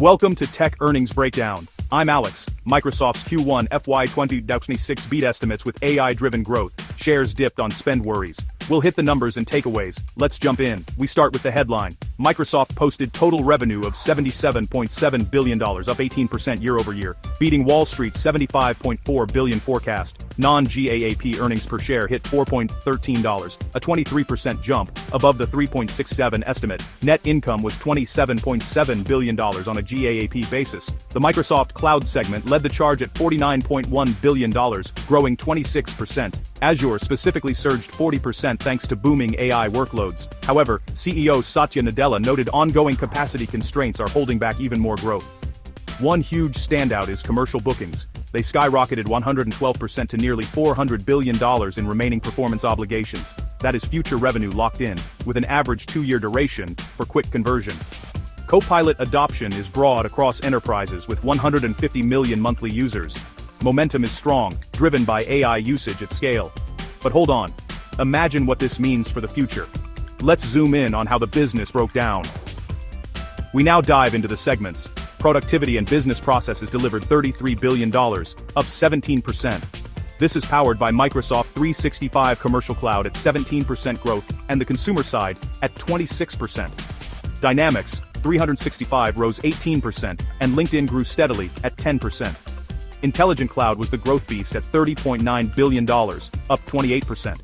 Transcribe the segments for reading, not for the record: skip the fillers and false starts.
Welcome to Tech Earnings Breakdown. I'm Alex. Microsoft's Q1 FY2026 beat estimates with AI-driven growth. Shares dipped on spend worries. We'll hit the numbers and takeaways. Let's jump in. We start with the headline. Microsoft posted total revenue of $77.7 billion, up 18% year-over-year, beating Wall Street's $75.4 billion forecast. Non-GAAP earnings per share hit $4.13, a 23% jump, above the $3.67 estimate. Net income was $27.7 billion on a GAAP basis. The Microsoft Cloud segment led the charge at $49.1 billion, growing 26%. Azure specifically surged 40% thanks to booming AI workloads. However, CEO Satya Nadella noted ongoing capacity constraints are holding back even more growth. One huge standout is commercial bookings. They skyrocketed 112% to nearly $400 billion in remaining performance obligations. That is future revenue locked in, with an average 2-year duration for quick conversion. Copilot adoption is broad across enterprises with 150 million monthly users. Momentum is strong, driven by AI usage at scale. But hold on. Imagine what this means for the future. Let's zoom in on how the business broke down. We now dive into the segments. Productivity and business processes delivered $33 billion, up 17%. This is powered by Microsoft 365 Commercial Cloud at 17% growth, and the consumer side at 26%. Dynamics 365 rose 18%, and LinkedIn grew steadily at 10%. Intelligent Cloud was the growth beast at $30.9 billion, up 28%.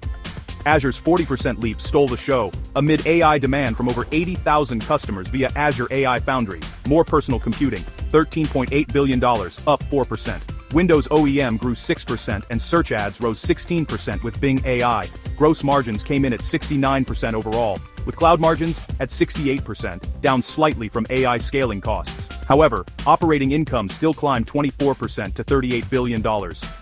Azure's 40% leap stole the show, amid AI demand from over 80,000 customers via Azure AI Foundry. More personal computing, $13.8 billion, up 4%. Windows OEM grew 6% and search ads rose 16% with Bing AI. Gross margins came in at 69% overall, with cloud margins at 68%, down slightly from AI scaling costs. However, operating income still climbed 24% to $38 billion.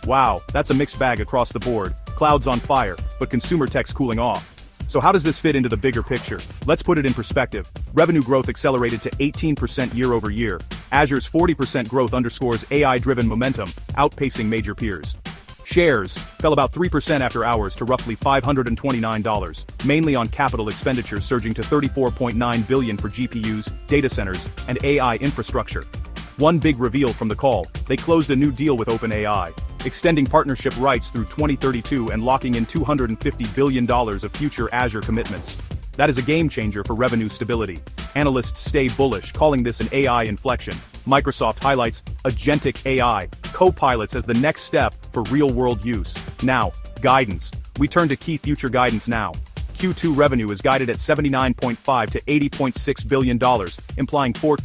Wow, that's a mixed bag across the board. Cloud's on fire, but consumer tech's cooling off. So how does this fit into the bigger picture? Let's put it in perspective. Revenue growth accelerated to 18% year-over-year. Azure's 40% growth underscores AI-driven momentum, outpacing major peers. Shares fell about 3% after hours to roughly $529, mainly on capital expenditures surging to $34.9 billion for GPUs, data centers, and AI infrastructure. One big reveal from the call: they closed a new deal with OpenAI, extending partnership rights through 2032 and locking in $250 billion of future Azure commitments. That is a game changer for revenue stability. Analysts stay bullish, calling this an AI inflection. Microsoft highlights agentic AI, copilots as the next step for real-world use. Now, guidance. We turn to key future guidance now. Q2 revenue is guided at $79.5 to $80.6 billion, implying 14%